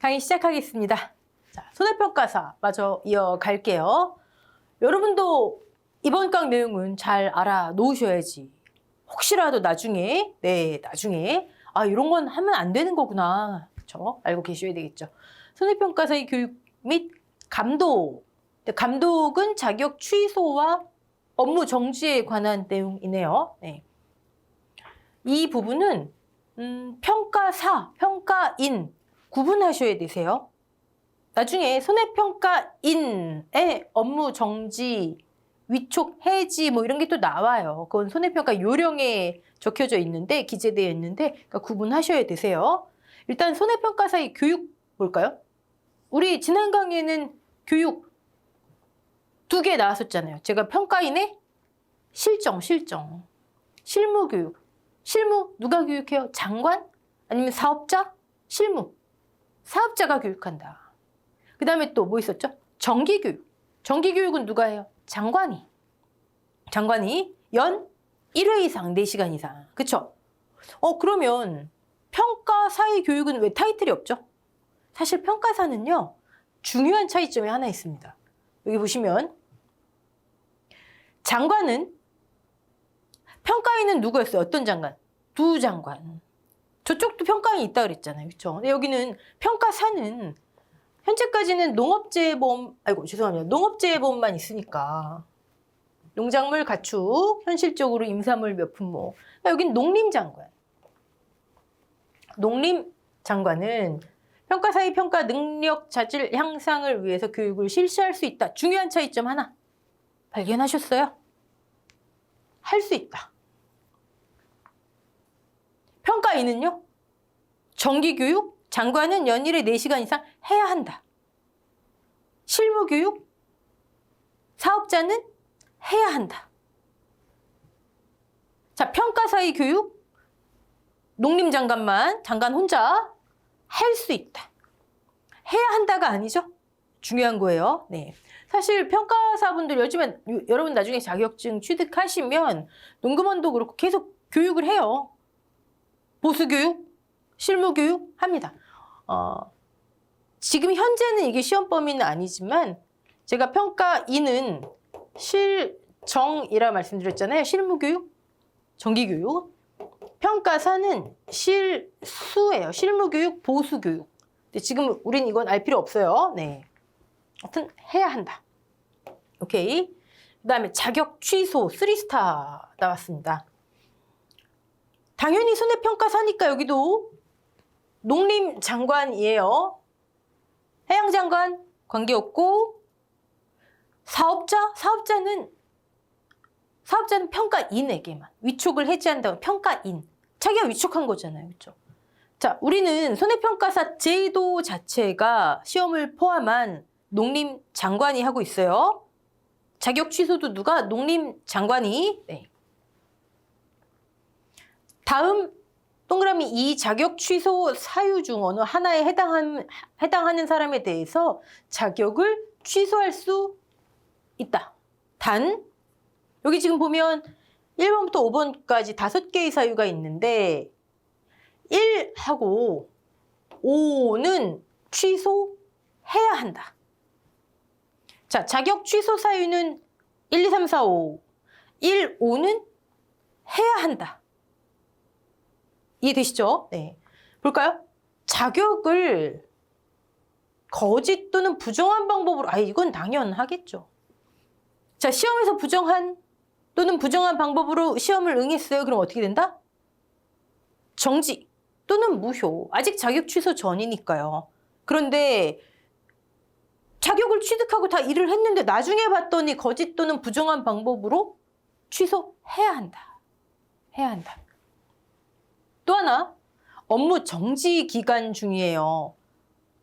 강의 시작하겠습니다. 자, 손해평가사 마저 이어갈게요. 여러분도 이번 강 내용은 잘 알아놓으셔야지. 혹시라도 나중에 이런 건 하면 안 되는 거구나. 그렇죠? 알고 계셔야 되겠죠. 손해평가사의 교육 및 감독. 감독은 자격 취소와 업무 정지에 관한 내용이네요. 네. 이 부분은 평가사, 평가인 구분하셔야 되세요. 나중에 손해평가인의 업무 정지, 위촉, 해지 뭐 이런 게 또 나와요. 그건 손해평가 요령에 적혀져 있는데, 기재되어 있는데 그러니까 구분하셔야 되세요. 일단 손해평가사의 교육 볼까요? 우리 지난 강의에는 교육 2개 나왔었잖아요. 제가 평가인의 실무 교육. 실무 누가 교육해요? 장관? 아니면 사업자? 실무. 사업자가 교육한다. 그 다음에 또 뭐 있었죠? 정기교육. 정기교육은 누가 해요? 장관이. 장관이 연 1회 이상, 4시간 이상. 그쵸? 그러면 평가사의 교육은 왜 타이틀이 없죠? 사실 평가사는요, 중요한 차이점이 하나 있습니다. 여기 보시면 장관은, 평가인은 누구였어요? 어떤 장관? 두 장관. 저쪽도 평가인이 있다 그랬잖아요. 그렇죠? 근데 여기는 평가사는 현재까지는 농업재해보험만 있으니까 농작물 가축, 현실적으로 임산물 몇 품목. 여긴 농림장관. 농림장관은 평가사의 평가 능력 자질 향상을 위해서 교육을 실시할 수 있다. 중요한 차이점 하나 발견하셨어요? 할 수 있다. 평가인은요, 정기교육, 장관은 연일에 4시간 이상 해야 한다. 실무교육, 사업자는 해야 한다. 자, 평가사의 교육, 농림장관 혼자 할 수 있다. 해야 한다가 아니죠? 중요한 거예요. 네. 사실 평가사분들 여러분 나중에 자격증 취득하시면 농금원도 그렇고 계속 교육을 해요. 보수교육, 실무교육 합니다. 지금 현재는 이게 시험 범위는 아니지만 제가 평가인은 실정이라 말씀드렸잖아요. 실무교육, 정기교육. 평가사는 실수예요. 실무교육, 보수교육. 근데 지금 우린 이건 알 필요 없어요. 네. 하여튼 해야 한다. 오케이. 그 다음에 자격 취소 3스타 나왔습니다. 당연히 손해평가사니까 여기도 농림장관이에요. 해양장관 관계없고, 사업자는 평가인에게만 위촉을 해지한다고. 평가인. 자기가 위촉한 거잖아요. 그렇죠? 자, 우리는 손해평가사 제도 자체가 시험을 포함한 농림장관이 하고 있어요. 자격 취소도 누가? 농림장관이. 네. 다음 동그라미 2 자격 취소 사유 중 어느 하나에 해당하는 사람에 대해서 자격을 취소할 수 있다. 단, 여기 지금 보면 1번부터 5번까지 5개의 사유가 있는데 1하고 5는 취소해야 한다. 자, 자격 취소 사유는 1, 2, 3, 4, 5. 1, 5는 해야 한다. 이해되시죠? 네. 볼까요? 자격을 거짓 또는 부정한 방법으로, 이건 당연하겠죠. 자, 시험에서 부정한 또는 부정한 방법으로 시험을 응했어요. 그럼 어떻게 된다? 정지 또는 무효. 아직 자격 취소 전이니까요. 그런데 자격을 취득하고 다 일을 했는데 나중에 봤더니 거짓 또는 부정한 방법으로 취소해야 한다. 해야 한다. 또 하나, 업무 정지 기간 중이에요.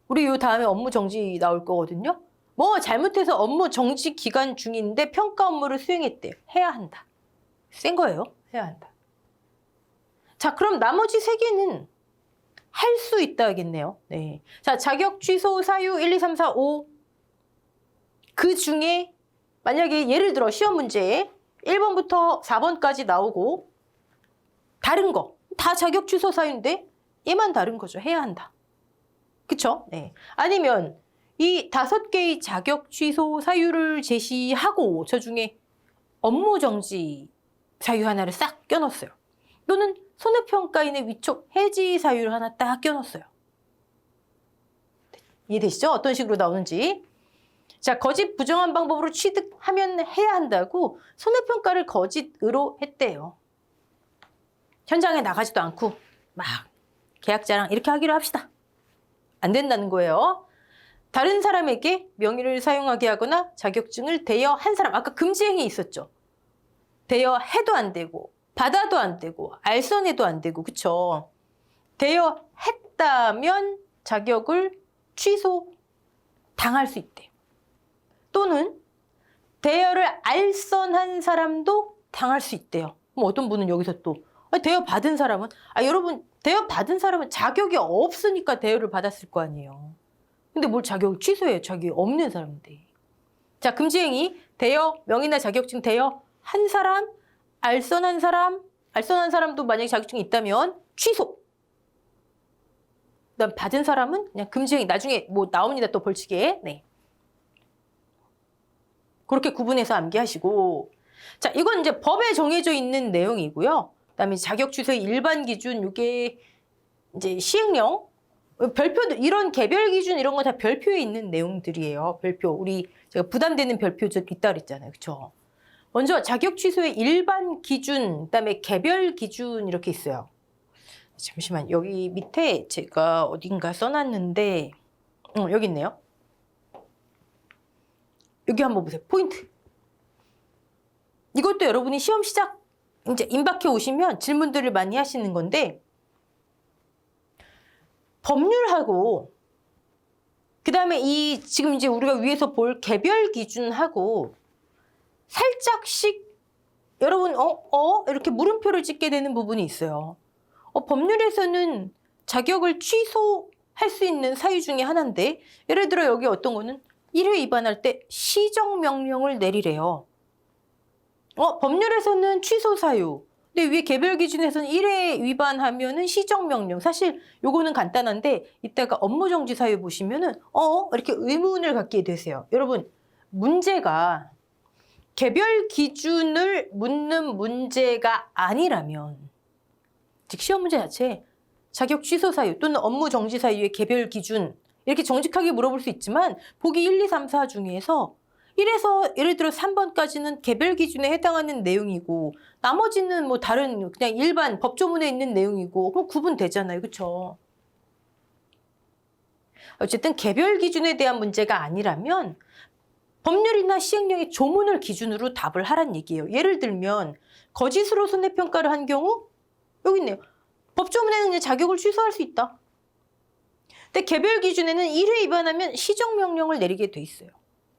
우리 요 다음에 업무 정지 나올 거거든요. 뭐 잘못해서 업무 정지 기간 중인데 평가 업무를 수행했대요. 해야 한다. 센 거예요. 해야 한다. 자, 그럼 나머지 3개는 할 수 있다겠네요. 네. 자, 자격 취소 사유 1, 2, 3, 4, 5. 그 중에 만약에 예를 들어 시험 문제에 1번부터 4번까지 나오고 다른 거 다 자격 취소 사유인데 얘만 다른 거죠. 해야 한다. 그쵸? 네. 아니면 이 5개의 자격 취소 사유를 제시하고 저 중에 업무 정지 사유 하나를 싹 껴넣었어요. 또는 손해평가인의 위촉 해지 사유를 하나 딱 껴넣었어요. 이해되시죠? 어떤 식으로 나오는지. 자, 거짓 부정한 방법으로 취득하면 해야 한다고 손해평가를 거짓으로 했대요. 현장에 나가지도 않고 막 계약자랑 이렇게 하기로 합시다. 안 된다는 거예요. 다른 사람에게 명의를 사용하게 하거나 자격증을 대여한 사람, 아까 금지행위 있었죠. 대여해도 안 되고 받아도 안 되고 알선해도 안 되고, 그쵸? 대여했다면 자격을 취소 당할 수 있대요. 또는 대여를 알선한 사람도 당할 수 있대요. 뭐 어떤 분은 여기서 또 대여 받은 사람은, 여러분, 대여 받은 사람은 자격이 없으니까 대여를 받았을 거 아니에요. 근데 뭘 자격을 취소해요? 자격이 없는 사람인데. 자, 금지행위, 대여, 명의나 자격증 대여한 사람, 알선한 사람도 만약에 자격증이 있다면 취소. 그다음 받은 사람은 그냥 금지행위, 나중에 뭐 나옵니다. 또 벌칙에. 네. 그렇게 구분해서 암기하시고. 자, 이건 이제 법에 정해져 있는 내용이고요. 그다음에 자격 취소의 일반 기준, 이게 이제 시행령, 별표도, 이런 개별 기준 이런 거 다 별표에 있는 내용들이에요. 별표. 우리 제가 부담되는 별표 있다 그랬잖아요. 그렇죠? 먼저 자격 취소의 일반 기준, 그다음에 개별 기준 이렇게 있어요. 잠시만, 여기 밑에 제가 어딘가 써놨는데, 여기 있네요. 여기 한번 보세요. 포인트. 이것도 여러분이 시험 시작 이제 임박해 오시면 질문들을 많이 하시는 건데, 법률하고 그다음에 이 지금 이제 우리가 위에서 볼 개별 기준하고 살짝씩 여러분 이렇게 물음표를 찍게 되는 부분이 있어요. 법률에서는 자격을 취소할 수 있는 사유 중에 하나인데, 예를 들어 여기 어떤 거는 1회 위반할 때 시정명령을 내리래요. 법률에서는 취소 사유. 근데 위에 개별 기준에서는 1회 위반하면은 시정명령. 사실 요거는 간단한데 이따가 업무정지 사유 보시면은 이렇게 의문을 갖게 되세요. 여러분, 문제가 개별 기준을 묻는 문제가 아니라면, 즉 시험 문제 자체 자격 취소 사유 또는 업무 정지 사유의 개별 기준 이렇게 정직하게 물어볼 수 있지만, 보기 1, 2, 3, 4 중에서 1에서 예를 들어 3번까지는 개별 기준에 해당하는 내용이고 나머지는 뭐 다른 그냥 일반 법조문에 있는 내용이고, 그럼 구분되잖아요. 그렇죠? 어쨌든 개별 기준에 대한 문제가 아니라면 법률이나 시행령의 조문을 기준으로 답을 하란 얘기예요. 예를 들면 거짓으로 손해평가를 한 경우 여기 있네요. 법조문에는 그냥 자격을 취소할 수 있다. 근데 개별 기준에는 1회 위반하면 시정명령을 내리게 돼 있어요.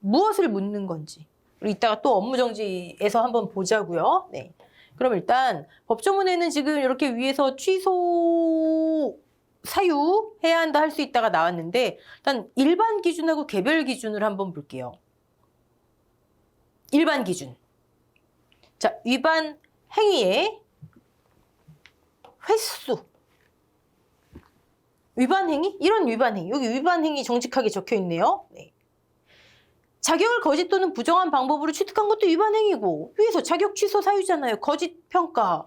무엇을 묻는 건지. 우리 이따가 또 업무정지에서 한번 보자고요. 네. 그럼 일단 법조문에는 지금 이렇게 위에서 취소 사유 해야 한다 할 수 있다가 나왔는데, 일단 일반 기준하고 개별 기준을 한번 볼게요. 일반 기준. 자, 위반 행위의 횟수. 위반 행위? 이런 위반 행위. 여기 위반 행위 정직하게 적혀 있네요. 네. 자격을 거짓 또는 부정한 방법으로 취득한 것도 위반 행위고, 위에서 자격 취소 사유잖아요. 거짓 평가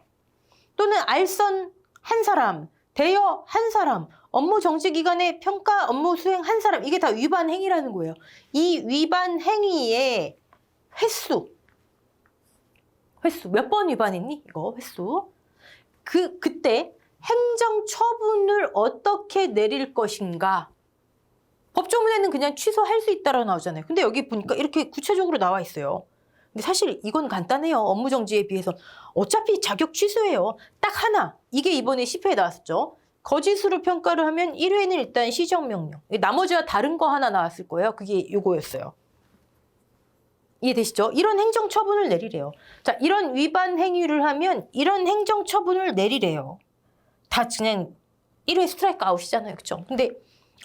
또는 알선 한 사람, 대여 한 사람, 업무 정지 기간에 평가 업무 수행 한 사람, 이게 다 위반 행위라는 거예요. 이 위반 행위의 횟수 몇 번 위반했니? 이거 횟수. 그때 행정 처분을 어떻게 내릴 것인가. 법조문에는 그냥 취소할 수 있다라고 나오잖아요. 근데 여기 보니까 이렇게 구체적으로 나와 있어요. 근데 사실 이건 간단해요. 업무정지에 비해서. 어차피 자격 취소예요. 딱 하나. 이게 이번에 10회에 나왔었죠. 거짓으로 평가를 하면 1회는 일단 시정명령. 나머지와 다른 거 하나 나왔을 거예요. 그게 요거였어요. 이해되시죠? 이런 행정처분을 내리래요. 자, 이런 위반 행위를 하면 이런 행정처분을 내리래요. 다 그냥 1회 스트라이크 아웃이잖아요. 그쵸? 근데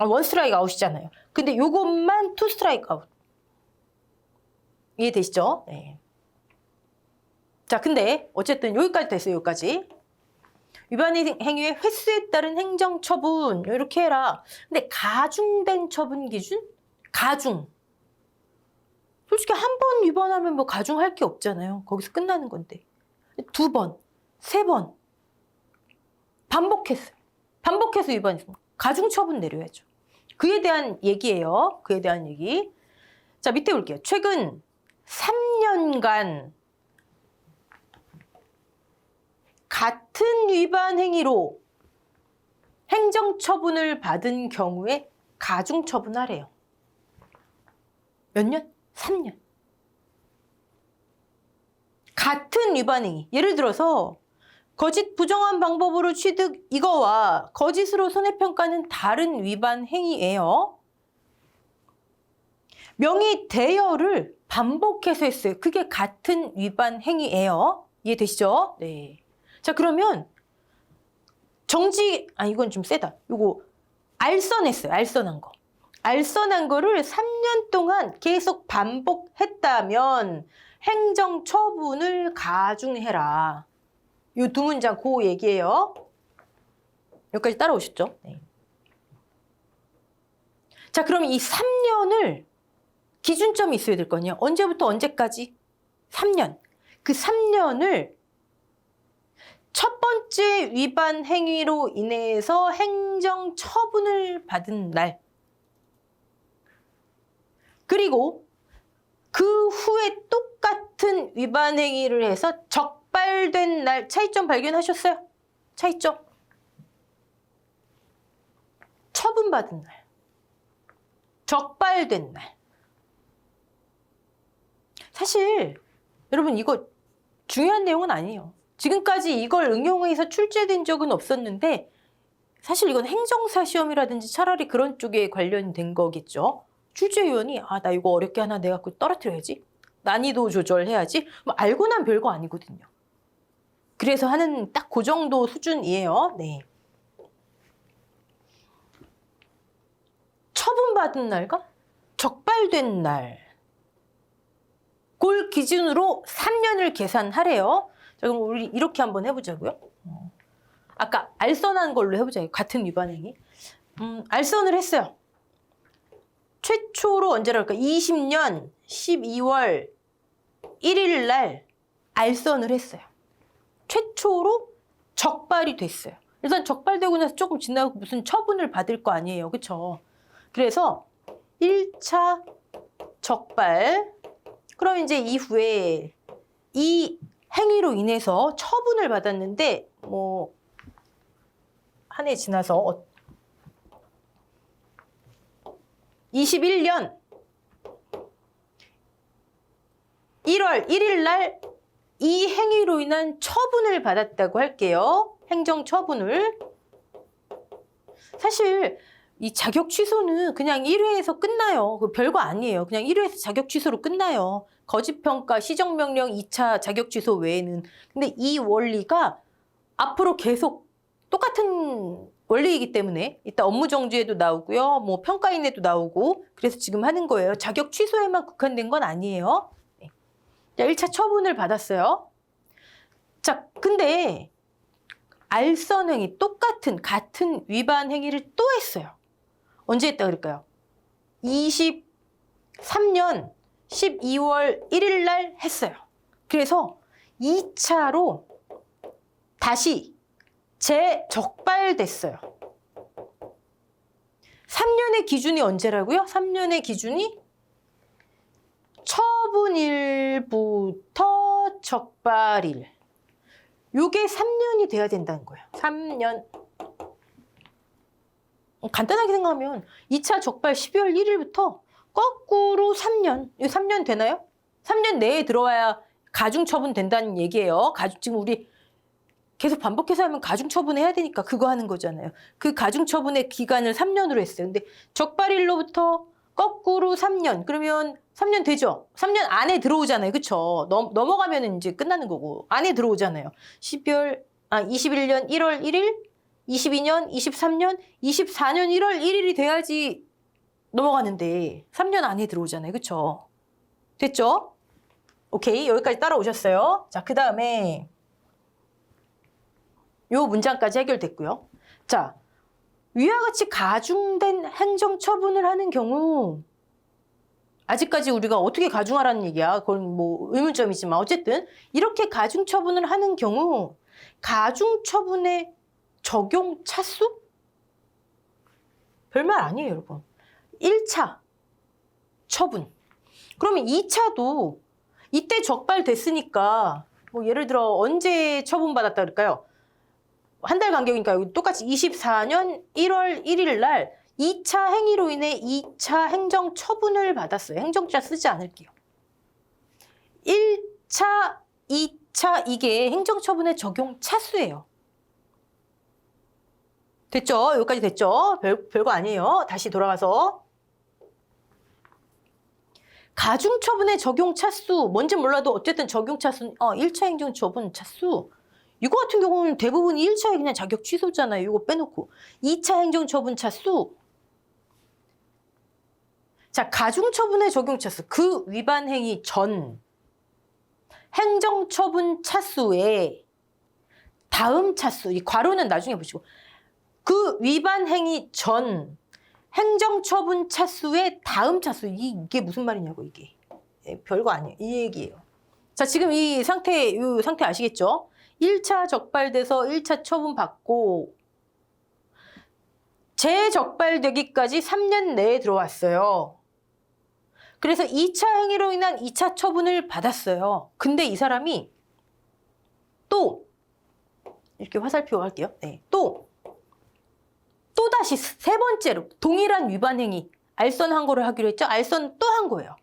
원 스트라이크 아웃이잖아요. 근데 요것만 투 스트라이크 아웃. 이해되시죠? 네. 자, 근데 어쨌든 여기까지 됐어요. 여기까지. 위반 행위의 횟수에 따른 행정처분 이렇게 해라. 근데 가중된 처분 기준? 가중. 솔직히 한 번 위반하면 뭐 가중할 게 없잖아요. 거기서 끝나는 건데. 2번, 3번 반복했어요. 반복해서 위반했습니다. 가중처분 내려야죠. 그에 대한 얘기예요. 그에 대한 얘기. 자, 밑에 볼게요. 최근 3년간 같은 위반 행위로 행정처분을 받은 경우에 가중처분하래요. 몇 년? 3년. 같은 위반 행위. 예를 들어서 거짓 부정한 방법으로 취득 이거와 거짓으로 손해평가는 다른 위반 행위예요. 명의 대여를 반복해서 했어요. 그게 같은 위반 행위예요. 이해되시죠? 네. 자, 그러면 이건 좀 세다. 요거 알선했어요. 알선한 거. 알선한 거를 3년 동안 계속 반복했다면 행정처분을 가중해라. 요 2문장 그 얘기예요. 여기까지 따라오셨죠? 네. 자, 그럼 이 3년을 기준점이 있어야 될 거 아니에요. 언제부터 언제까지? 3년. 그 3년을 첫 번째 위반 행위로 인해서 행정처분을 받은 날. 그리고 그 후에 똑같은 위반 행위를 해서 적발된 날. 차이점 발견하셨어요? 차이점. 처분받은 날. 적발된 날. 사실 여러분 이거 중요한 내용은 아니에요. 지금까지 이걸 응용해서 출제된 적은 없었는데 사실 이건 행정사 시험이라든지 차라리 그런 쪽에 관련된 거겠죠. 출제위원이 나 이거 어렵게 하나 내가 떨어뜨려야지. 난이도 조절해야지. 뭐 알고 난 별거 아니거든요. 그래서 하는 딱 그 정도 수준이에요. 네. 처분받은 날과 적발된 날. 그걸 기준으로 3년을 계산하래요. 자, 그럼 우리 이렇게 한번 해보자고요. 아까 알선한 걸로 해보자고요. 같은 위반 행위. 알선을 했어요. 최초로 언제랄까? 20년 12월 1일 날 알선을 했어요. 최초로 적발이 됐어요. 일단 적발되고 나서 조금 지나고 무슨 처분을 받을 거 아니에요. 그렇죠? 그래서 1차 적발. 그럼 이제 이후에 이 행위로 인해서 처분을 받았는데 뭐 한 해 지나서 21년 1월 1일 날 이 행위로 인한 처분을 받았다고 할게요. 행정처분을. 사실 이 자격 취소는 그냥 1회에서 끝나요. 그 별거 아니에요. 그냥 1회에서 자격 취소로 끝나요. 거짓평가, 시정명령 2차 자격 취소 외에는. 근데 이 원리가 앞으로 계속 똑같은 원리이기 때문에 이따 업무정지에도 나오고요. 뭐 평가인에도 나오고 그래서 지금 하는 거예요. 자격 취소에만 국한된 건 아니에요. 네. 자, 1차 처분을 받았어요. 자, 근데 알선 행위, 같은 위반 행위를 또 했어요. 언제 했다 그럴까요? 23년 12월 1일 날 했어요. 그래서 2차로 다시 재적발됐어요. 3년의 기준이 언제라고요? 3년의 기준이 처분일부터 적발일. 요게 3년이 돼야 된다는 거예요. 3년. 간단하게 생각하면 2차 적발 12월 1일부터 거꾸로 3년. 이거 3년 되나요? 3년 내에 들어와야 가중처분 된다는 얘기예요. 지금 우리 계속 반복해서 하면 가중처분해야 되니까 그거 하는 거잖아요. 그 가중처분의 기간을 3년으로 했어요. 근데 적발일로부터 거꾸로 3년. 그러면 3년 되죠? 3년 안에 들어오잖아요. 그쵸? 넘어가면 이제 끝나는 거고. 안에 들어오잖아요. 21년 1월 1일, 22년, 23년, 24년 1월 1일이 돼야지 넘어가는데 3년 안에 들어오잖아요. 그쵸? 됐죠? 오케이. 여기까지 따라오셨어요. 자, 그 다음에 요 문장까지 해결됐고요. 자, 위와 같이 가중된 행정처분을 하는 경우 아직까지 우리가 어떻게 가중하라는 얘기야. 그건 뭐 의문점이지만 어쨌든 이렇게 가중처분을 하는 경우 가중처분의 적용 차수? 별말 아니에요, 여러분. 1차 처분. 그러면 2차도 이때 적발됐으니까 뭐 예를 들어 언제 처분받았다 그럴까요? 한 달 간격이니까 똑같이 24년 1월 1일 날 2차 행위로 인해 2차 행정 처분을 받았어요. 행정자 쓰지 않을게요. 1차, 2차 이게 행정처분의 적용 차수예요. 됐죠? 여기까지 됐죠? 별거 아니에요. 다시 돌아가서. 가중처분의 적용 차수, 뭔지 몰라도 어쨌든 적용 차수는 1차 행정처분 차수. 이거 같은 경우는 대부분이 1차에 그냥 자격 취소잖아요. 이거 빼놓고. 2차 행정처분 차수. 자, 가중처분의 적용 차수. 그 위반 행위 전 행정처분 차수에 다음 차수. 이 괄호는 나중에 보시고. 그 위반 행위 전 행정처분 차수의 다음 차수. 이게 무슨 말이냐고, 이게. 별거 아니에요. 이 얘기예요. 자, 지금 이 상태 아시겠죠? 1차 적발돼서 1차 처분받고 재적발되기까지 3년 내에 들어왔어요. 그래서 2차 행위로 인한 2차 처분을 받았어요. 근데 이 사람이 또 이렇게 화살표 할게요. 네. 또다시 세 번째로 동일한 위반 행위 알선 항고를 하기로 했죠. 알선 또 한 거예요.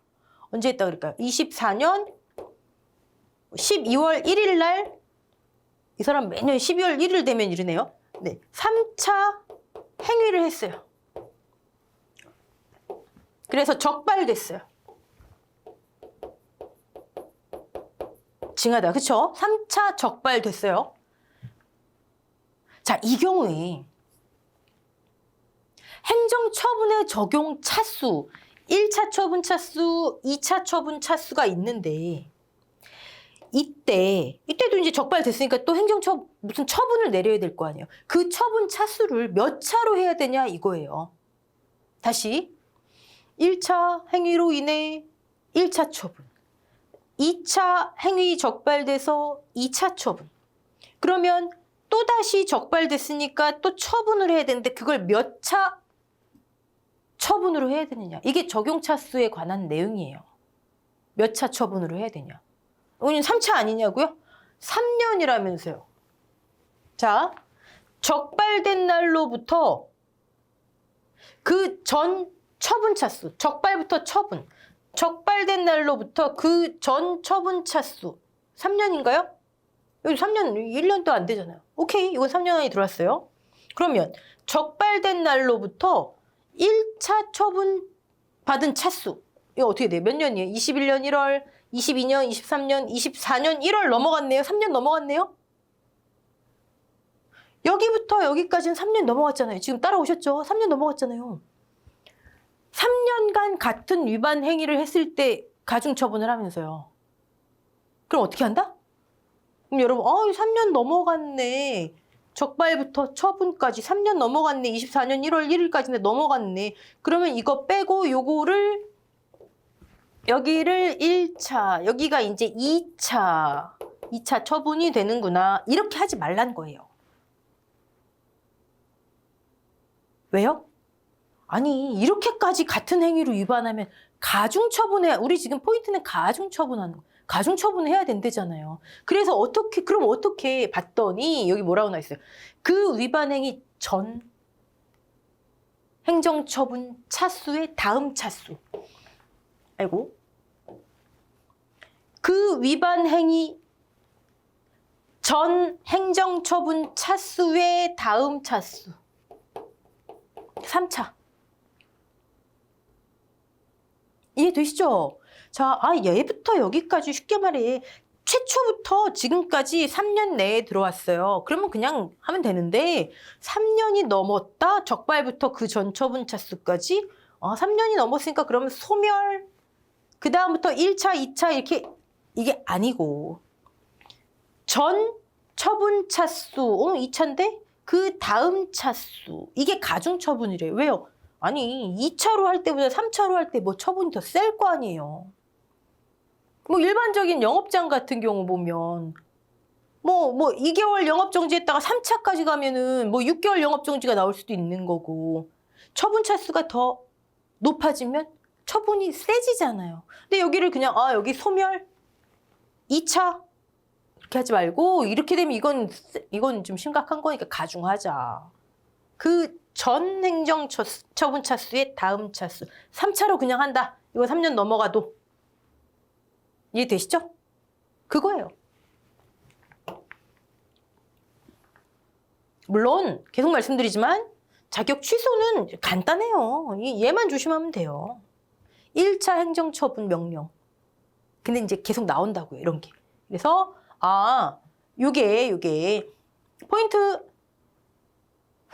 언제 했다 그럴까요? 24년 12월 1일 날 이 사람 매년 12월 1일 되면 이러네요. 네, 3차 행위를 했어요. 그래서 적발됐어요. 징하다, 그쵸? 3차 적발됐어요. 자, 이 경우에 행정처분의 적용 차수, 1차 처분 차수, 2차 처분 차수가 있는데 이때도 이제 적발됐으니까 또 무슨 처분을 내려야 될 거 아니에요. 그 처분 차수를 몇 차로 해야 되냐 이거예요. 다시 1차 행위로 인해 1차 처분, 2차 행위 적발돼서 2차 처분. 그러면 또다시 적발됐으니까 또 처분을 해야 되는데 그걸 몇 차 처분으로 해야 되느냐. 이게 적용 차수에 관한 내용이에요. 몇 차 처분으로 해야 되냐. 우리는 3차 아니냐고요? 3년이라면서요. 자, 적발된 날로부터 그 전 처분 차수, 적발부터 처분, 적발된 날로부터 그 전 처분 차수 3년인가요? 여기 3년, 1년도 안 되잖아요. 오케이, 이건 3년 안에 들어왔어요. 그러면 적발된 날로부터 1차 처분 받은 차수, 이거 어떻게 돼요? 몇 년이에요? 21년 1월, 22년, 23년, 24년 1월 넘어갔네요. 3년 넘어갔네요. 여기부터 여기까지는 3년 넘어갔잖아요. 지금 따라오셨죠? 3년 넘어갔잖아요. 3년간 같은 위반 행위를 했을 때 가중처분을 하면서요. 그럼 어떻게 한다? 그럼 여러분, 3년 넘어갔네. 적발부터 처분까지 3년 넘어갔네. 24년 1월 1일까지인데 넘어갔네. 그러면 이거 빼고 요거를 여기를 1차, 여기가 이제 2차 처분이 되는구나. 이렇게 하지 말란 거예요. 왜요? 아니, 이렇게까지 같은 행위로 위반하면 우리 지금 포인트는 가중처분하는 거예요. 가중처분해야 된대잖아요. 그래서 그럼 어떻게 봤더니 여기 뭐라고 나와 있어요? 그 위반 행위 전 행정처분 차수의 다음 차수. 아이고. 그 위반 행위 전 행정처분 차수의 다음 차수. 3차. 이해되시죠? 자, 얘부터 여기까지 쉽게 말해. 최초부터 지금까지 3년 내에 들어왔어요. 그러면 그냥 하면 되는데 3년이 넘었다. 적발부터 그 전 처분 차수까지 3년이 넘었으니까 그러면 소멸. 그 다음부터 1차, 2차 이렇게 이게 아니고 전 처분 차수, 2차인데 그 다음 차수. 이게 가중처분이래요. 왜요? 아니, 2차로 할 때보다 3차로 할 때 뭐 처분이 더 셀 거 아니에요. 뭐 일반적인 영업장 같은 경우 보면 뭐 2개월 영업정지했다가 3차까지 가면은 뭐 6개월 영업정지가 나올 수도 있는 거고, 처분 차수가 더 높아지면 처분이 세지잖아요. 근데 여기를 그냥 여기 소멸 2차 이렇게 하지 말고, 이렇게 되면 이건 좀 심각한 거니까 가중하자. 그 전 행정 처분 차수의 다음 차수 3차로 그냥 한다. 이거 3년 넘어가도. 이해되시죠? 그거예요. 물론 계속 말씀드리지만 자격 취소는 간단해요. 얘만 조심하면 돼요. 1차 행정처분 명령. 근데 이제 계속 나온다고요, 이런 게. 그래서 요게 포인트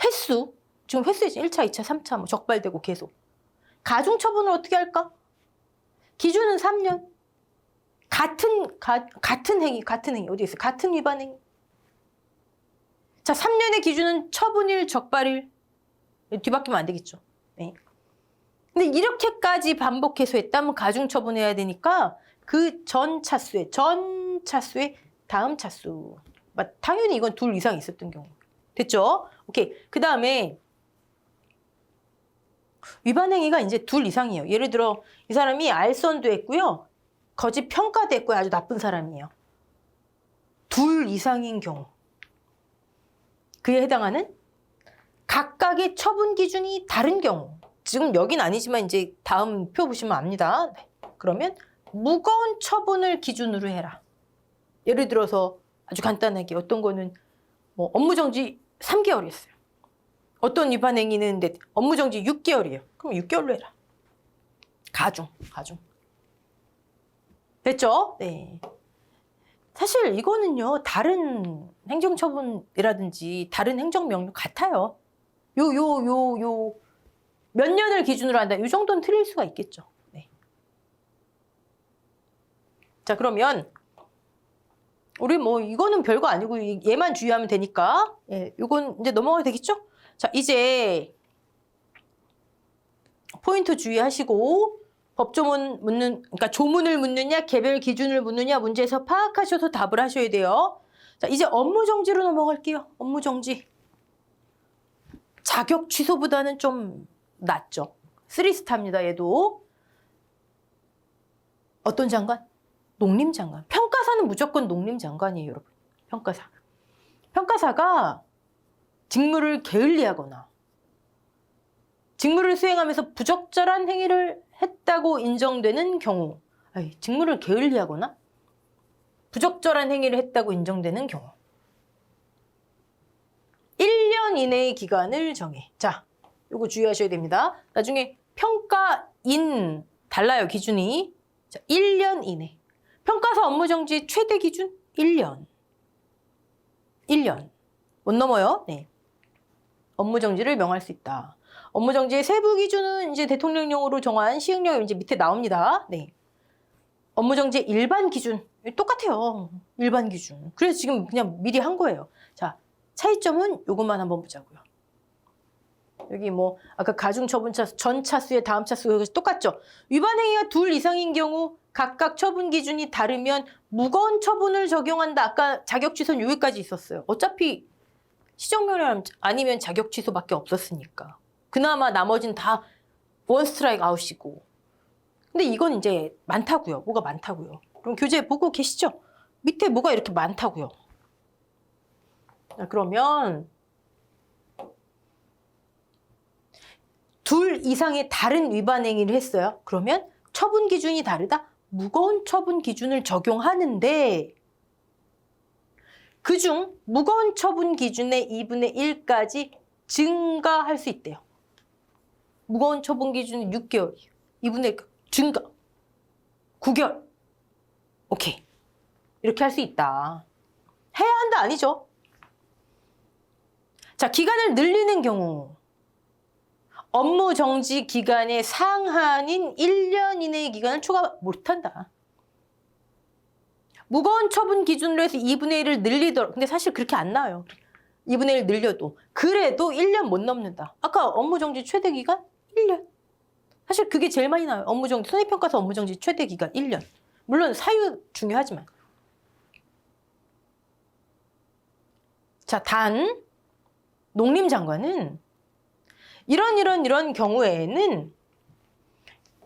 횟수, 지금 횟수지 1차, 2차, 3차 뭐 적발되고 계속. 가중처분을 어떻게 할까? 기준은 3년. 같은 행위 어디 있어요? 같은 위반 행위. 자, 3년의 기준은 처분일, 적발일. 뒤바뀌면 안 되겠죠. 네. 근데 이렇게까지 반복해서 했다면 가중처분해야 되니까 그 전 차수의 다음 차수. 당연히 이건 둘 이상 있었던 경우. 됐죠? 오케이. 그 다음에 위반 행위가 이제 둘 이상이에요. 예를 들어 이 사람이 알선도 했고요. 거짓 평가도 했고요. 아주 나쁜 사람이에요. 둘 이상인 경우. 그에 해당하는 각각의 처분 기준이 다른 경우. 지금 여긴 아니지만 이제 다음 표 보시면 압니다. 네. 그러면 무거운 처분을 기준으로 해라. 예를 들어서 아주 간단하게 어떤 거는 뭐 업무정지 3개월이었어요. 어떤 위반 행위는 업무정지 6개월이에요. 그럼 6개월로 해라. 가중. 됐죠? 네. 사실 이거는요, 다른 행정처분이라든지 다른 행정명령 같아요. 몇 년을 기준으로 한다. 이 정도는 틀릴 수가 있겠죠. 네. 자, 그러면 우리 이거는 별거 아니고 얘만 주의하면 되니까, 예, 이건 이제 넘어가도 되겠죠? 자, 이제 포인트 주의하시고, 법조문 그러니까 조문을 묻느냐, 개별 기준을 묻느냐 문제에서 파악하셔서 답을 하셔야 돼요. 자, 이제 업무정지로 넘어갈게요. 업무정지. 자격 취소보다는 좀 낫죠. 3스타입니다, 얘도. 어떤 장관? 농림장관. 평가사는 무조건 농림장관이에요, 여러분. 평가사. 평가사가 직무를 게을리하거나 직무를 수행하면서 부적절한 행위를 했다고 인정되는 경우, 직무를 게을리하거나 부적절한 행위를 했다고 인정되는 경우 1년 이내의 기간을 정해. 자, 요거 주의하셔야 됩니다. 나중에 평가인 달라요, 기준이. 자, 1년 이내. 평가사 업무정지 최대 기준 1년. 1년. 못 넘어요. 네. 업무정지를 명할 수 있다. 업무정지의 세부 기준은 이제 대통령령으로 정한 시행령이 이제 밑에 나옵니다. 네. 업무정지의 일반 기준. 똑같아요. 일반 기준. 그래서 지금 그냥 미리 한 거예요. 자, 차이점은 요것만 한번 보자고요. 여기 아까 가중처분차수, 전 차수의 다음 차수, 여기 똑같죠? 위반 행위가 둘 이상인 경우 각각 처분 기준이 다르면 무거운 처분을 적용한다. 아까 자격 취소는 여기까지 있었어요. 어차피 시정명령 아니면 자격 취소밖에 없었으니까. 그나마 나머지는 다 원 스트라이크 아웃이고. 근데 이건 이제 많다고요. 뭐가 많다고요. 그럼 교재 보고 계시죠? 밑에 뭐가 이렇게 많다고요. 자, 그러면 둘 이상의 다른 위반 행위를 했어요. 그러면 처분 기준이 다르다? 무거운 처분 기준을 적용하는데 그중 무거운 처분 기준의 2분의 1까지 증가할 수 있대요. 무거운 처분 기준은 6개월이에요. 2분의 1 증가. 9개월. 오케이. 이렇게 할 수 있다. 해야 한다 아니죠? 자, 기간을 늘리는 경우 업무 정지 기간의 상한인 1년 이내의 기간을 초과 못한다. 무거운 처분 기준으로 해서 2분의 1을 늘리더라도, 근데 사실 그렇게 안 나와요. 2분의 1 늘려도. 그래도 1년 못 넘는다. 아까 업무정지 최대기간 1년. 사실 그게 제일 많이 나와요. 업무정지, 손해평가서 업무정지 최대기간 1년. 물론 사유 중요하지만. 자, 단 농림장관은 이런 경우에는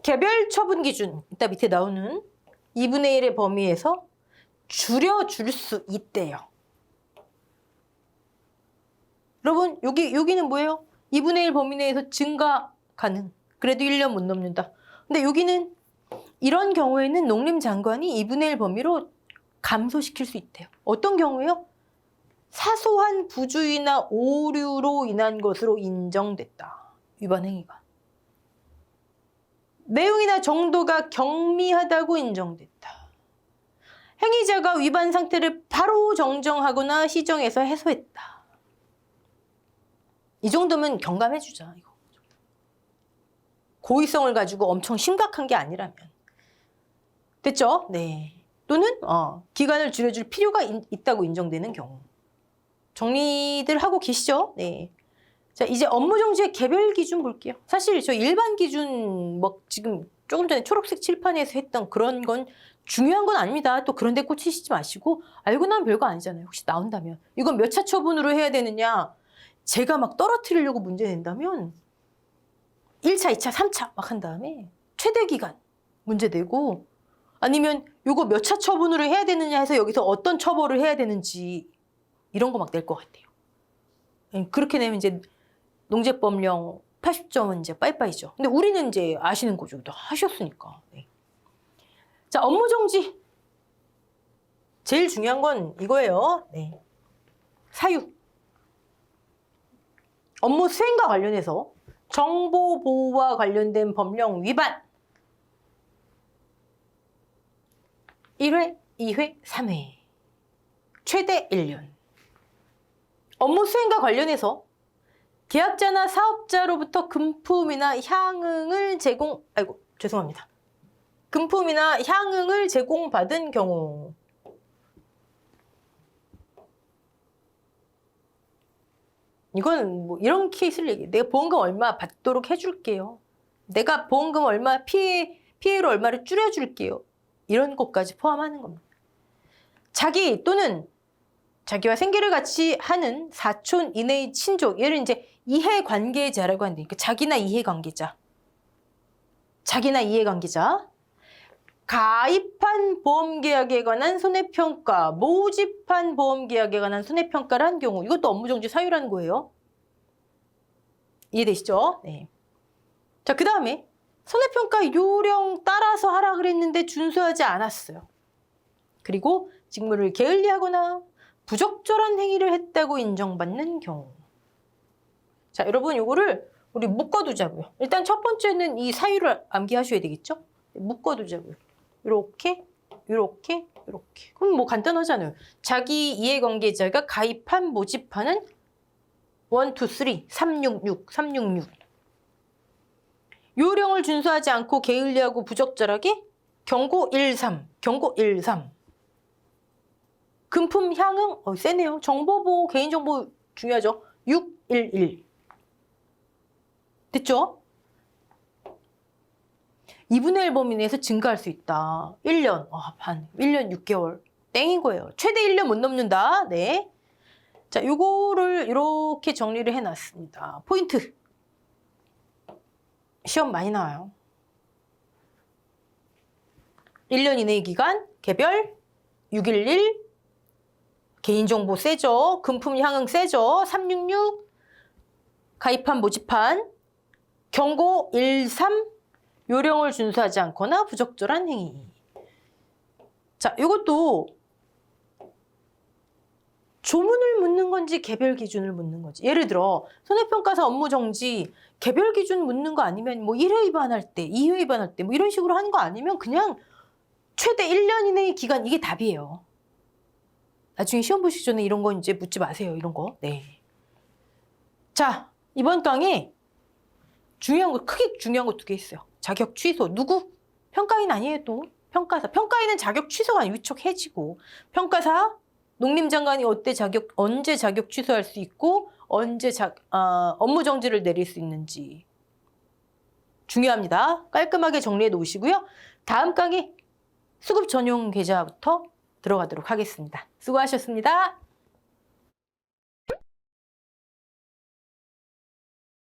개별 처분 기준, 이따 밑에 나오는 2분의 1의 범위에서 줄여줄 수 있대요. 여러분, 여기는 뭐예요? 2분의 1 범위 내에서 증가 가능. 그래도 1년 못 넘는다. 근데 여기는 이런 경우에는 농림장관이 2분의 1 범위로 감소시킬 수 있대요. 어떤 경우예요? 사소한 부주의나 오류로 인한 것으로 인정됐다. 위반 행위가. 내용이나 정도가 경미하다고 인정됐다. 행위자가 위반 상태를 바로 정정하거나 시정해서 해소했다. 이 정도면 경감해주자. 이거. 고의성을 가지고 엄청 심각한 게 아니라면. 됐죠? 네. 또는 기간을 줄여줄 필요가 있다고 인정되는 경우. 정리들 하고 계시죠? 네. 자, 이제 업무정지의 개별 기준 볼게요. 사실 저 일반 기준 지금 조금 전에 초록색 칠판에서 했던 그런 건 중요한 건 아닙니다. 또 그런 데 꽂히시지 마시고 알고 나면 별거 아니잖아요. 혹시 나온다면. 이건 몇 차 처분으로 해야 되느냐. 제가 막 떨어뜨리려고 문제 낸다면 1차, 2차, 3차 막 한 다음에 최대 기간 문제 내고 아니면 이거 몇 차 처분으로 해야 되느냐 해서 여기서 어떤 처벌을 해야 되는지 이런 거 막 낼 것 같아요. 그렇게 내면 이제 농재법령 80점은 이제 빠이빠이죠. 근데 우리는 이제 아시는 거죠. 또 하셨으니까. 네. 자, 업무정지. 제일 중요한 건 이거예요. 네. 사유. 업무 수행과 관련해서 정보 보호와 관련된 법령 위반. 1회, 2회, 3회. 최대 1년. 업무 수행과 관련해서 계약자나 사업자로부터 금품이나 향응을 죄송합니다. 금품이나 향응을 제공받은 경우. 이건 뭐 이런 케이스를 얘기해. 내가 보험금 얼마 받도록 해줄게요. 내가 보험금 얼마, 피해로 얼마를 줄여줄게요. 이런 것까지 포함하는 겁니다. 자기 또는 자기와 생계를 같이 하는 사촌 이내의 친족, 얘를 이제 이해관계자라고 하는데, 그러니까 자기나 이해관계자. 자기나 이해관계자. 가입한 보험계약에 관한 손해평가, 모집한 보험계약에 관한 손해평가를 한 경우, 이것도 업무정지 사유라는 거예요. 이해되시죠? 네. 자, 그 다음에 손해평가 요령 따라서 하라 그랬는데 준수하지 않았어요. 그리고 직무를 게을리하거나 부적절한 행위를 했다고 인정받는 경우. 자, 여러분 요거를 우리 묶어두자고요. 일단 첫 번째는 이 사유를 암기하셔야 되겠죠? 묶어두자고요. 이렇게, 이렇게, 이렇게. 그럼 뭐 간단하잖아요. 자기 이해관계자가 가입한, 모집하는 1, 2, 3, 366, 366. 요령을 준수하지 않고 게을리하고 부적절하게 경고 13, 경고 13. 금품 향응, 세네요. 정보보호, 개인정보 중요하죠. 611. 됐죠? 2분의 1 범위 내에서 증가할 수 있다. 1년, 반, 1년 6개월. 땡인 거예요. 최대 1년 못 넘는다. 네. 자, 요거를 이렇게 정리를 해놨습니다. 포인트. 시험 많이 나와요. 1년 이내의 기간, 개별, 611, 개인정보 세죠. 금품 향응 세죠. 366, 가입한, 모집한, 경고 13, 요령을 준수하지 않거나 부적절한 행위. 자, 이것도 조문을 묻는 건지 개별 기준을 묻는 건지. 예를 들어 손해평가사 업무정지 개별 기준 묻는 거 아니면 뭐 1회 위반할 때, 2회 위반할 때 뭐 이런 식으로 하는 거 아니면 그냥 최대 1년 이내의 기간, 이게 답이에요. 나중에 시험 보시기 전에 이런 거 이제 묻지 마세요. 이런 거. 네. 자, 이번 강에 크게 중요한 거 2개 있어요. 자격 취소. 누구? 평가인 아니에요, 또. 평가사. 평가인은 자격 취소가 아니고 위촉해지고, 평가사, 농림장관이 언제 자격 취소할 수 있고 언제 업무 정지를 내릴 수 있는지 중요합니다. 깔끔하게 정리해 놓으시고요. 다음 강의 수급 전용 계좌부터 들어가도록 하겠습니다. 수고하셨습니다.